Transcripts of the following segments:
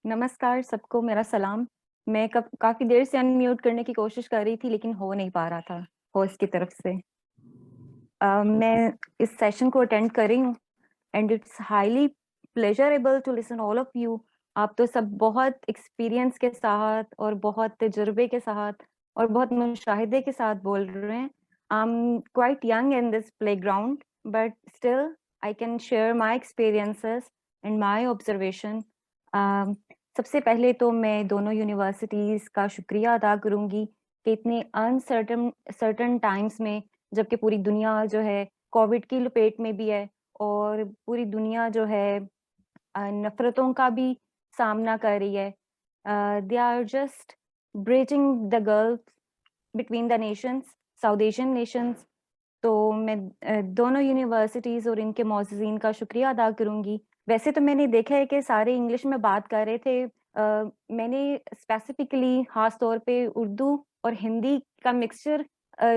नमस्कार सबको, मेरा सलाम। मैं कब काफ़ी देर से अनम्यूट करने की कोशिश कर रही थी, लेकिन हो नहीं पा रहा था होस्ट की तरफ से। मैं इस सेशन को अटेंड कर रही हूँ and it's highly pleasurable to listen all of you. आप तो सब बहुत एक्सपीरियंस के साथ और बहुत तजुर्बे के साथ और बहुत मुशाहिदे के साथ बोल रहे हैं। I am quite young in this playground, but still I can share my experiences and my observation. सबसे पहले तो मैं दोनों यूनिवर्सिटीज़ का शुक्रिया अदा करूँगी कि इतने अनसर्टन सर्टन टाइम्स में, जबकि पूरी दुनिया जो है कोविड की लपेट में भी है और पूरी दुनिया जो है नफ़रतों का भी सामना कर रही है। They are just bridging the gulf between the nations, South Asian nations. तो मैं दोनों यूनिवर्सिटीज़ और इनके मौज़ज़ीन का शुक्रिया अदा करूँगी। वैसे तो मैंने देखा है कि सारे इंग्लिश में बात कर रहे थे। मैंने स्पेसिफ़िकली ख़ास तौर पे उर्दू और हिंदी का मिक्सचर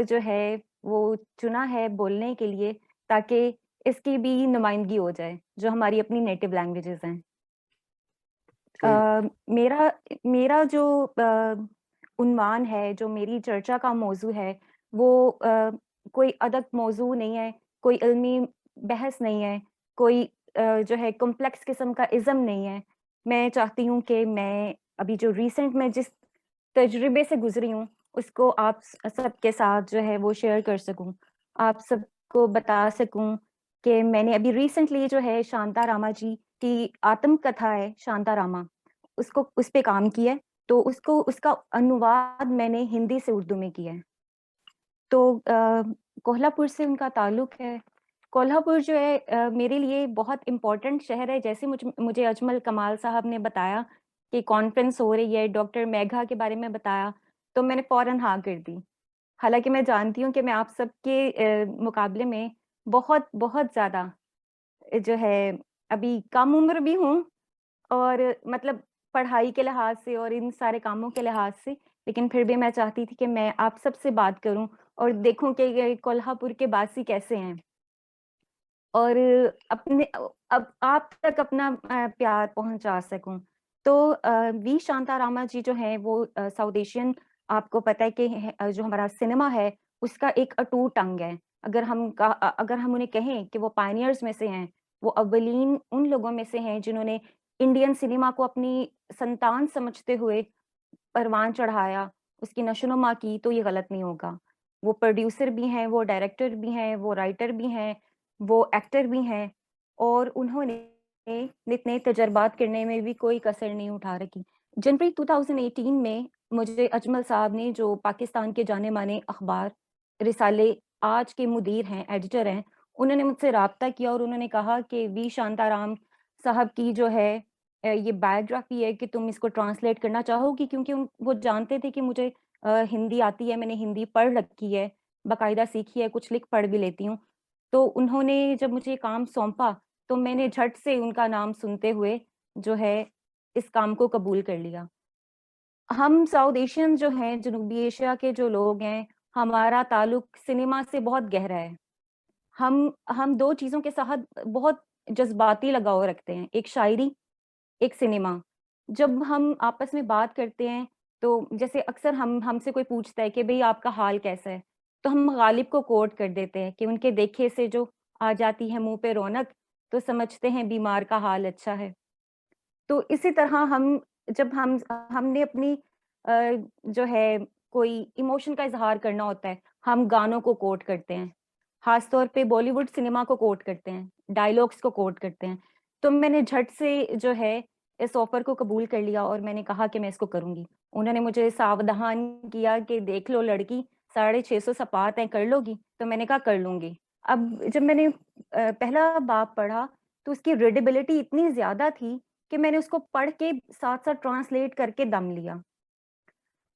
जो है वो चुना है बोलने के लिए, ताकि इसकी भी नुमाइंदगी हो जाए, जो हमारी अपनी नेटिव लैंग्वेजेज़ हैं। जी, मेरा मेरा जो उन्वान है, जो मेरी चर्चा का मौज़ू है, वो कोई अदब मौज़ू नहीं है, कोई इल्मी बहस नहीं है, कोई जो है कॉम्प्लेक्स किस्म का इज़्म नहीं है। मैं चाहती हूँ कि मैं अभी जो रिसेंट में जिस तजुर्बे से गुज़री हूँ, उसको आप सबके साथ जो है वो शेयर कर सकूँ। आप सबको बता सकूँ कि मैंने अभी रिसेंटली जो है शांतारामा जी की आत्मकथा है शांतारामा, उसको उस पे काम किया है, तो उसको उसका अनुवाद मैंने हिंदी से उर्दू में किया है। तो कोल्हापुर से उनका ताल्लुक है। कोल्हापुर जो है मेरे लिए बहुत इम्पोर्टेंट शहर है। जैसे मुझे अजमल कमाल साहब ने बताया कि कॉन्फ्रेंस हो रही है, डॉक्टर मेघा के बारे में बताया, तो मैंने फ़ौरन हाँ कर दी। हालाँकि मैं जानती हूँ कि मैं आप सबके मुकाबले में बहुत ज़्यादा जो है अभी कम उम्र भी हूँ और मतलब पढ़ाई के लिहाज से और इन सारे कामों के लिहाज से, लेकिन फिर भी मैं चाहती थी कि मैं आप सबसे बात करूँ और देखूँ कि ये कोल्हापुर के वासी कैसे हैं और अपने अब आप तक अपना प्यार पहुँचा सकूँ। तो वी शांतारामा जी जो हैं वो साउथ एशियन, आपको पता है कि जो हमारा सिनेमा है उसका एक अटूट अंग है। अगर हम उन्हें कहें कि वो पायनियर्स में से हैं, वो अव्वलीन उन लोगों में से हैं जिन्होंने इंडियन सिनेमा को अपनी संतान समझते हुए परवान चढ़ाया, उसकी नशो-नुमा की, तो ये गलत नहीं होगा। वो प्रोड्यूसर भी हैं, वो डायरेक्टर भी हैं, वो राइटर भी हैं, वो एक्टर भी हैं और उन्होंने नित नए तजर्बात करने में भी कोई कसर नहीं उठा रखी। जनवरी 2018 में मुझे अजमल साहब ने, जो पाकिस्तान के जाने-माने अखबार रिसाले आज के मुदीर हैं, एडिटर हैं, उन्होंने मुझसे राब्ता किया और उन्होंने कहा कि वी शांताराम साहब की जो है ये बायोग्राफ़ी है कि तुम इसको ट्रांसलेट करना चाहोगी? क्योंकि वो जानते थे कि मुझे हिंदी आती है, मैंने हिंदी पढ़ रखी है, बाकायदा सीखी है, कुछ लिख पढ़ भी लेती हूँ। तो उन्होंने जब मुझे ये काम सौंपा, तो मैंने झट से उनका नाम सुनते हुए जो है इस काम को कबूल कर लिया। हम साउथ एशियन जो हैं, जनूबी एशिया के जो लोग हैं, हमारा ताल्लुक सिनेमा से बहुत गहरा है। हम 2 चीज़ों के साथ बहुत जज़्बाती लगाव रखते हैं, एक शायरी, एक सिनेमा। जब हम आपस में बात करते हैं, तो जैसे अक्सर हमसे कोई पूछता है कि भई आपका हाल कैसा है? तो हम गालिब को कोट कर देते हैं कि उनके देखे से जो आ जाती है मुँह पे रौनक, तो समझते हैं बीमार का हाल अच्छा है। तो इसी तरह हमने अपनी जो है कोई इमोशन का इज़हार करना होता है, हम गानों को कोट करते हैं। ख़ास तौर पे बॉलीवुड सिनेमा को कोट करते हैं, डायलॉग्स को कोट करते हैं। तो मैंने झट से जो है इस ऑफ़र को कबूल कर लिया और मैंने कहा कि मैं इसको करूँगी। उन्होंने मुझे सावधान किया कि देख लो लड़की, 650 सपात हैं, कर लोगी? तो मैंने कहा कर लूँगी। अब जब मैंने पहला बाब पढ़ा, तो उसकी रीडेबिलिटी इतनी ज़्यादा थी कि मैंने उसको पढ़ के साथ-साथ ट्रांसलेट करके दम लिया।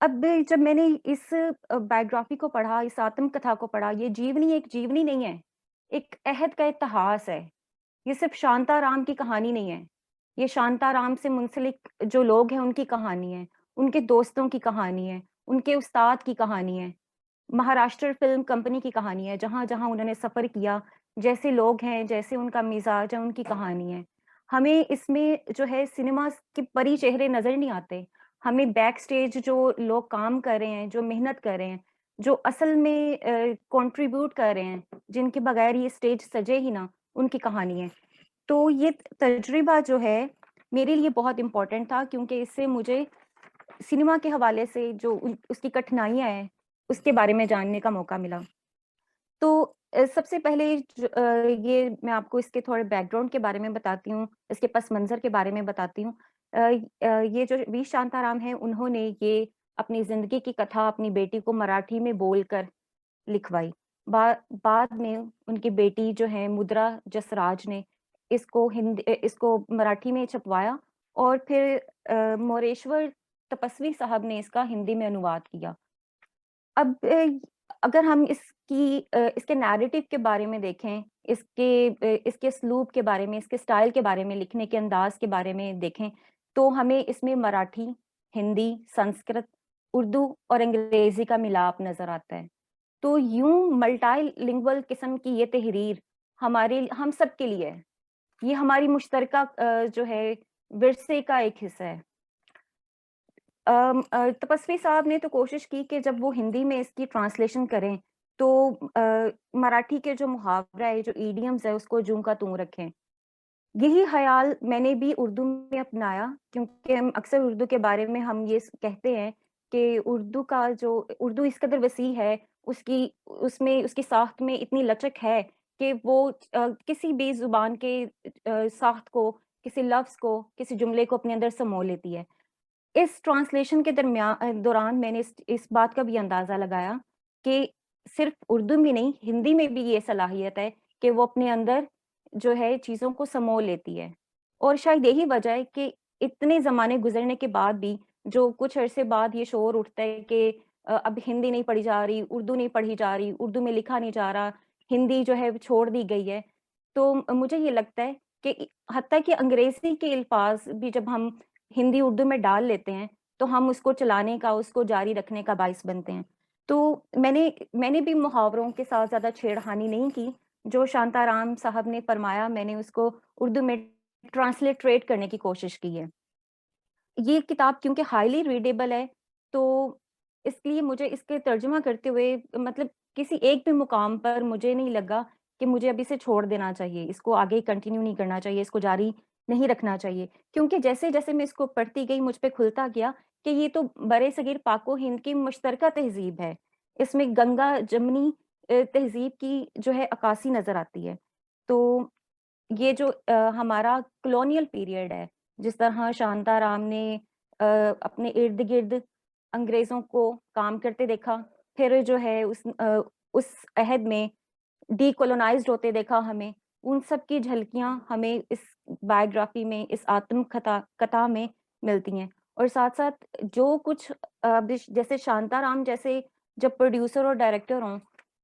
अब जब मैंने इस बायोग्राफ़ी को पढ़ा, इस आत्मकथा को पढ़ा, ये जीवनी एक जीवनी नहीं है, एक अहद का इतिहास है। ये सिर्फ़ शांताराम की कहानी नहीं है, ये शांताराम से मुंसलिक जो लोग हैं उनकी कहानी है, उनके दोस्तों की कहानी है, उनके उस्ताद की कहानी है। महाराष्ट्र फ़िल्म कंपनी की कहानी है, जहाँ-जहाँ उन्होंने सफ़र किया, जैसे लोग हैं, जैसे उनका मिज़ाज है, उनकी कहानी है। हमें इसमें जो है सिनेमा के परी चेहरे नज़र नहीं आते। हमें बैक स्टेज जो लोग काम कर रहे हैं, जो मेहनत कर रहे हैं, जो असल में कंट्रीब्यूट कर रहे हैं, जिनके बगैर ये स्टेज सजे ही ना, उनकी कहानी है। तो ये तजुर्बा जो है मेरे लिए बहुत इम्पोर्टेंट था, क्योंकि इससे मुझे सिनेमा के हवाले से जो उसकी कठिनाइयाँ हैं, उसके बारे में जानने का मौका मिला। तो सबसे पहले ये मैं आपको इसके थोड़े बैकग्राउंड के बारे में बताती हूँ, इसके पस मंज़र के बारे में बताती हूँ। ये जो वी शांताराम हैं, उन्होंने ये अपनी ज़िंदगी की कथा अपनी बेटी को मराठी में बोलकर लिखवाई। बा बाद में उनकी बेटी जो है मुद्रा जसराज ने इसको मराठी में छपवाया, और फिर मोरेश्वर तपस्वी साहब ने इसका हिंदी में अनुवाद किया। अब अगर हम इसके नैरेटिव के बारे में देखें, इसके उसलूब के बारे में, इसके स्टाइल के बारे में, लिखने के अंदाज़ के बारे में देखें, तो हमें इसमें मराठी, हिंदी, संस्कृत, उर्दू और अंग्रेज़ी का मिलाप नज़र आता है। तो यूँ मल्टीलिंगुअल किस्म की ये तहरीर हम सब के लिए है। ये हमारी मुश्तरका जो है विरसे का एक हिस्सा है। तपस्वी साहब ने तो कोशिश की कि जब वो हिंदी में इसकी ट्रांसलेशन करें, तो मराठी के जो मुहावरा है, जो इडियम्स है, उसको जूँ का त्यों रखें। यही ख़याल मैंने भी उर्दू में अपनाया, क्योंकि हम अक्सर उर्दू के बारे में हम ये कहते हैं कि उर्दू इस कदर वसीह है, उसमें उसकी साख्त में इतनी लचक है कि वो किसी भी ज़ुबान के साख्त को, किसी लफ्ज़ को, किसी जुमले को अपने अंदर समो लेती है। इस ट्रांसलेशन के दौरान मैंने इस बात का भी अंदाज़ा लगाया कि सिर्फ़ उर्दू में नहीं, हिंदी में भी ये सलाहियत है कि वो अपने अंदर जो है चीज़ों को समो लेती है। और शायद यही वजह है कि इतने ज़माने गुज़रने के बाद भी जो कुछ अरसे बाद ये शोर उठता है कि अब हिंदी नहीं पढ़ी जा रही, उर्दू नहीं पढ़ी जा रही, उर्दू में लिखा नहीं जा रहा, हिंदी जो है वो छोड़ दी गई है। तो मुझे ये लगता है कि हत्ता कि अंग्रेज़ी के अल्फ़ाज़ भी जब हम हिंदी, उर्दू में डाल लेते हैं, तो हम उसको चलाने का, उसको जारी रखने का बाइस बनते हैं। तो मैंने भी मुहावरों के साथ ज़्यादा छेड़खानी नहीं की। जो शांताराम साहब ने फरमाया, मैंने उसको उर्दू में ट्रांसलिटरेट करने की कोशिश की है। ये किताब क्योंकि हाइली रीडेबल है, तो इसलिए मुझे इसके तर्जुमा करते हुए मतलब किसी एक भी मुकाम पर मुझे नहीं लगा कि मुझे अब इसे छोड़ देना चाहिए, इसको आगे कंटिन्यू नहीं करना चाहिए, इसको जारी नहीं रखना चाहिए। क्योंकि जैसे-जैसे मैं इसको पढ़ती गई, मुझ पे खुलता गया कि ये तो बरे-सगीर पाक-ओ-हिंद की मुश्तरका तहज़ीब है। इसमें गंगा-जमनी तहज़ीब की जो है अक्कासी नज़र आती है। तो ये जो हमारा कॉलोनियल पीरियड है, जिस तरह शांताराम ने अपने इर्द-गिर्द अंग्रेज़ों को काम करते देखा, फिर जो है उस अहद में डीकोलोनाइज़्ड होते देखा हमें, उन सब की झलकियाँ हमें इस बायोग्राफ़ी में, इस आत्म कथा में मिलती हैं। और साथ-साथ जो कुछ बिश जैसे शांताराम जैसे जब प्रोड्यूसर और डायरेक्टर हों,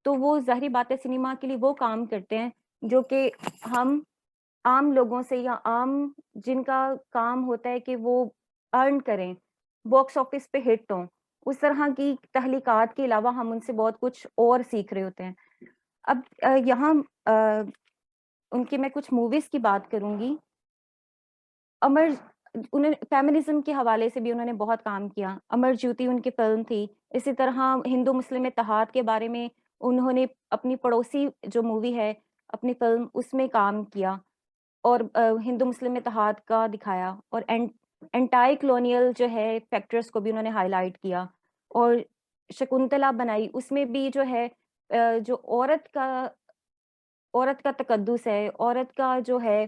तो वो ज़ाहिर-सी बात है सिनेमा के लिए वो काम करते हैं, जो कि हम आम लोगों से या आम जिनका काम होता है कि वो अर्न करें, बॉक्स ऑफिस पे हिट हों, उस तरह की तहलीकात के अलावा हम उनसे बहुत कुछ और सीख रहे होते हैं। अब यहाँ उनकी मैं कुछ मूवीज़ की बात करूँगी। अमर उन्होंने फेमिनिज़्म के हवाले से भी उन्होंने बहुत काम किया। अमर ज्योति उनकी फ़िल्म थी। इसी तरह हिंदू-मुस्लिम इत्तेहाद के बारे में उन्होंने अपनी पड़ोसी जो मूवी है, अपनी फ़िल्म उसमें काम किया। और हिंदू-मुस्लिम इत्तेहाद का दिखाया, और एंटाई कॉलोनियल जो है फैक्टर्स को भी उन्होंने हाइलाइट किया। और शकुंतला बनाई, उसमें भी जो है जो औरत का तकद्दुस है, औरत का जो है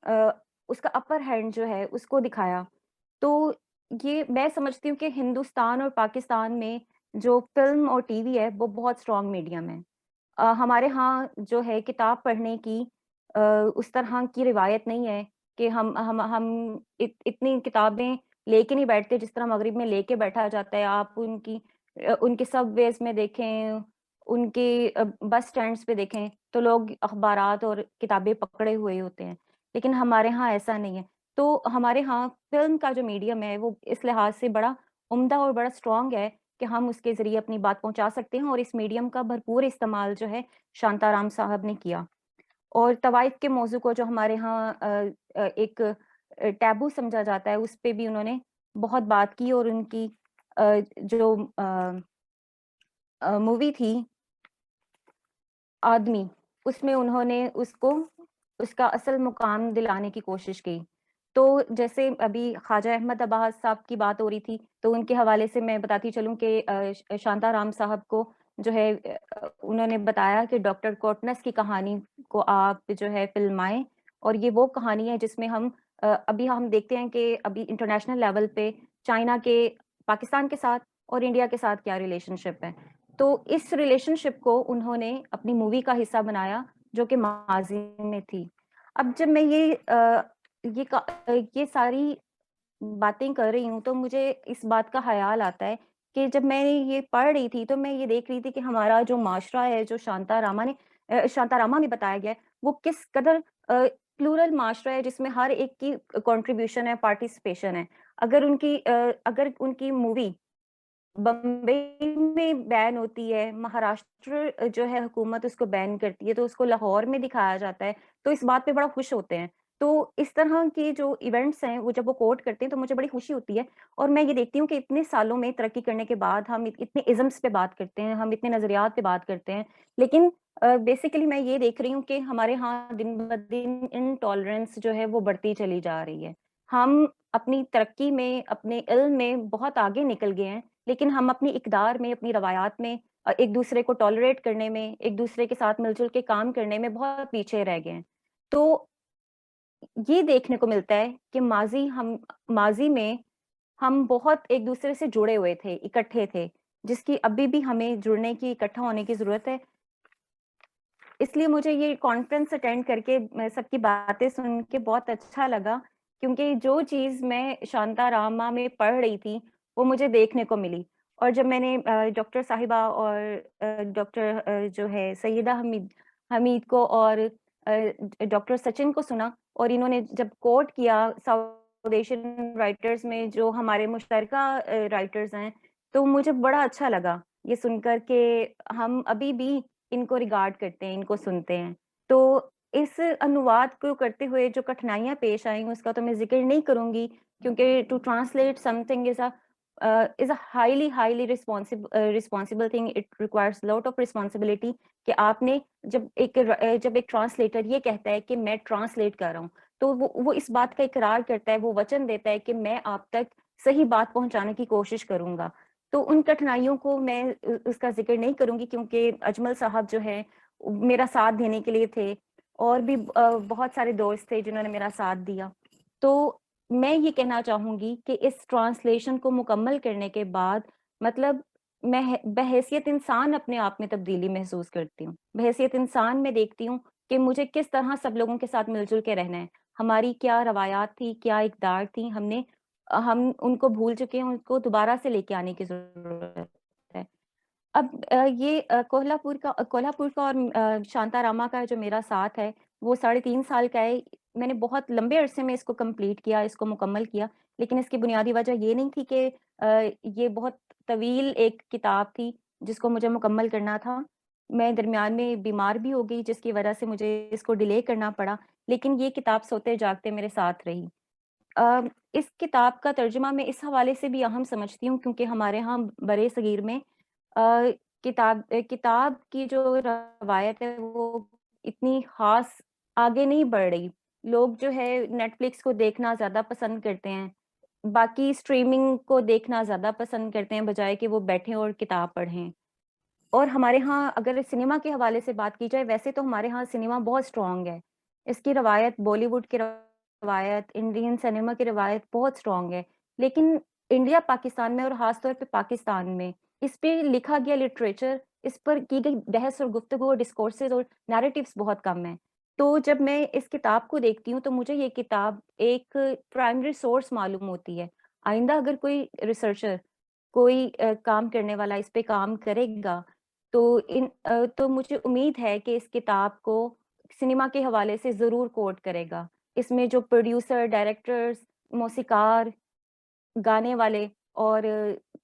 अ, उसका अपर हैंड जो है उसको दिखाया। तो ये मैं समझती हूँ कि हिंदुस्तान और पाकिस्तान में जो फ़िल्म और टीवी है वो बहुत स्ट्रॉन्ग मीडियम है। हमारे यहाँ जो है किताब पढ़ने की उस तरह की रिवायत नहीं है कि हम इतनी किताबें लेके नहीं बैठते जिस तरह मगरिब में लेके बैठा जाता है। आप उनके सबवेज़ में देखें, उनके बस स्टैंड्स पे देखें, तो लोग अखबारात और किताबें पकड़े हुए होते हैं। लेकिन हमारे यहाँ ऐसा नहीं है। तो हमारे यहाँ फ़िल्म का जो मीडियम है वो इस लिहाज से बड़ा उम्दा और बड़ा स्ट्रॉन्ग है कि हम उसके ज़रिए अपनी बात पहुँचा सकते हैं, और इस मीडियम का भरपूर इस्तेमाल जो है शांताराम साहब ने किया। और तवाइफ के मौज़ू को जो हमारे यहाँ एक टैबू समझा जाता है, उस पे भी उन्होंने बहुत बात की और उनकी जो मूवी थी आदमी, उसमें उन्होंने उसको उसका असल मुकाम दिलाने की कोशिश की। तो जैसे अभी ख्वाजा अहमद अब्बास साहब की बात हो रही थी, तो उनके हवाले से मैं बताती चलूँ कि शांताराम साहब को जो है उन्होंने बताया कि डॉक्टर कोटनस की कहानी को आप जो है फ़िल्माएँ और ये वो कहानी है जिसमें हम अभी हम देखते हैं कि अभी इंटरनेशनल लेवल पे चाइना के पाकिस्तान के साथ और इंडिया के साथ क्या रिलेशनशिप है। तो इस रिलेशनशिप को उन्होंने अपनी मूवी का हिस्सा बनाया जो कि माज़ी में थी। अब जब मैं ये सारी बातें कर रही हूँ तो मुझे इस बात का ख़याल आता है कि जब मैं ये पढ़ रही थी तो मैं ये देख रही थी कि हमारा जो माशरा है जो शांतारामा में बताया गया है वो किस कदर प्लूरल माशरा है जिसमें हर एक की कंट्रीब्यूशन है, पार्टिसिपेशन है। अगर उनकी मूवी बम्बई में बैन होती है, महाराष्ट्र जो है हुकूमत उसको बैन करती है, तो उसको लाहौर में दिखाया जाता है, तो इस बात पे बड़ा खुश होते हैं। तो इस तरह के जो इवेंट्स हैं, वो जब वो कोट करते हैं, तो मुझे बड़ी खुशी होती है और मैं ये देखती हूँ कि इतने सालों में तरक्की करने के बाद हम इतने इज़म्स पे बात करते हैं, हम इतने नज़रियात पे बात करते हैं। लेकिन बेसिकली मैं ये देख रही हूँ कि हमारे यहाँ दिन-ब-दिन इनटॉलरेंस जो है वो बढ़ती चली जा रही है। हम अपनी तरक्की में, अपने इल्म में बहुत आगे निकल गए हैं, लेकिन हम अपनी इक़दार में, अपनी रवायात में एक-दूसरे को टॉलरेट करने में, एक-दूसरे के साथ मिल-जुल के काम करने में बहुत पीछे रह गए हैं। तो ये देखने को मिलता है कि माज़ी में हम बहुत एक-दूसरे से जुड़े हुए थे, इकट्ठे थे, जिसकी अभी भी हमें जुड़ने की, इकट्ठा होने की ज़रूरत है। इसलिए मुझे ये कॉन्फ्रेंस अटेंड करके सबकी बातें सुन के बहुत अच्छा लगा, क्योंकि जो चीज़ मैं शांतारामा में पढ़ रही थी, वो मुझे देखने को मिली। और जब मैंने डॉक्टर साहिबा और डॉक्टर जो है सैयदा हमीद को और डॉक्टर सचिन को सुना और इन्होंने जब कोट किया साउथ एशियन राइटर्स में जो हमारे मुश्तरका राइटर्स हैं, तो मुझे बड़ा अच्छा लगा ये सुनकर के हम अभी भी इनको रिगार्ड करते हैं, इनको सुनते हैं। तो इस अनुवाद को करते हुए जो कठिनाइयाँ पेश आईं, उसका तो मैं ज़िक्र नहीं करूँगी क्योंकि to translate something is a highly responsible thing. It requires lot of responsibility कि आपने जब एक ट्रांसलेटर ये कहता है कि मैं ट्रांसलेट कर रहा हूँ, तो वो इस बात का इकरार करता है, वो वचन देता है कि मैं आप तक सही बात पहुँचाने की कोशिश करूँगा। तो उन कठिनाइयों को मैं उसका ज़िक्र नहीं करूँगी क्योंकि अजमल साहब जो हैं, मेरा साथ देने के लिए थे और भी बहुत सारे दोस्त थे जिन्होंने मेरा साथ दिया। तो मैं ये कहना चाहूँगी कि इस ट्रांसलेशन को मुकम्मल करने के बाद मतलब मैं बहैसियत इंसान अपने आप में तब्दीली महसूस करती हूँ। बहैसियत इंसान मैं देखती हूँ कि मुझे किस तरह सब लोगों के साथ मिल-जुल के रहना है। हमारी क्या रवायात थी, क्या इक़दार थी, हम उनको भूल चुके हैं, उनको दोबारा से लेके आने की ज़रूरत है। अब कोल्हापुर का और शांतारामा का जो मेरा साथ है, वो साढ़े 3 साल का है। मैंने बहुत लंबे अरसे में इसको कंप्लीट किया, इसको मुकम्मल किया, लेकिन इसकी बुनियादी वजह ये नहीं थी कि ये बहुत तवील एक किताब थी, जिसको मुझे मुकम्मल करना था। मैं दरमियान में बीमार भी हो गई, जिसकी वजह से मुझे इसको डिले करना पड़ा, लेकिन ये किताब सोते-जागते मेरे साथ रही। अ, इस किताब का तर्जुमा मैं इस हवाले से भी अहम समझती हूँ क्योंकि हमारे यहाँ बरे-सगीर में किताब की जो रवायत है वो इतनी ख़ास आगे नहीं बढ़ रही। लोग जो है नेटफ्लिक्स को देखना ज़्यादा पसंद करते हैं। बाकी स्ट्रीमिंग को देखना ज़्यादा पसंद करते हैं बजाए कि वो बैठें और किताब पढ़ें। और हमारे यहाँ अगर सिनेमा के हवाले से बात की जाए, वैसे तो हमारे यहाँ सिनेमा बहुत स्ट्रॉन्ग है। इसकी रवायत बॉलीवुड की रवायत, इंडियन सिनेमा की रवायत बहुत स्ट्रॉन्ग है। लेकिन इंडिया, पाकिस्तान में और ख़ास तौर पे पाकिस्तान में, इस पे लिखा गया लिटरेचर, इस पर की गई बहस और गुफ्तगू और डिस्कोर्सेज़ और नैरेटिव्स बहुत कम हैं। तो जब मैं इस किताब को देखती हूँ, तो मुझे ये किताब एक प्राइमरी सोर्स मालूम होती है। आइंदा अगर कोई रिसर्चर, कोई काम करने वाला इस पे काम करेगा, तो मुझे उम्मीद है कि इस किताब को सिनेमा के हवाले से ज़रूर कोट करेगा। इसमें जो प्रोड्यूसर, डायरेक्टर्स, मौसीक़ार, गाने वाले और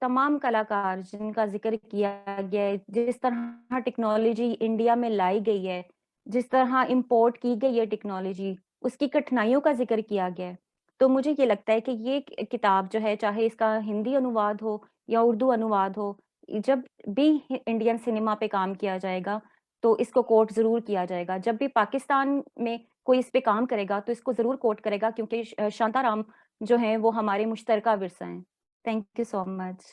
तमाम कलाकार जिनका ज़िक्र किया गया है, जिस तरह टेक्नोलॉजी इंडिया में लाई गई है, जिस तरह इम्पोर्ट की गई है टेक्नोलॉजी, उसकी कठिनाइयों का ज़िक्र किया गया है। तो मुझे ये लगता है कि ये किताब जो है, चाहे इसका हिंदी अनुवाद हो या उर्दू अनुवाद हो, जब भी इंडियन सिनेमा पे काम किया जाएगा, तो इसको कोट ज़रूर किया जाएगा। जब भी पाकिस्तान में कोई इस पे काम करेगा, तो इसको ज़रूर कोट करेगा, क्योंकि शांताराम जो हैं, वो हमारे मुश्तरका विरसा हैं। Thank you so much.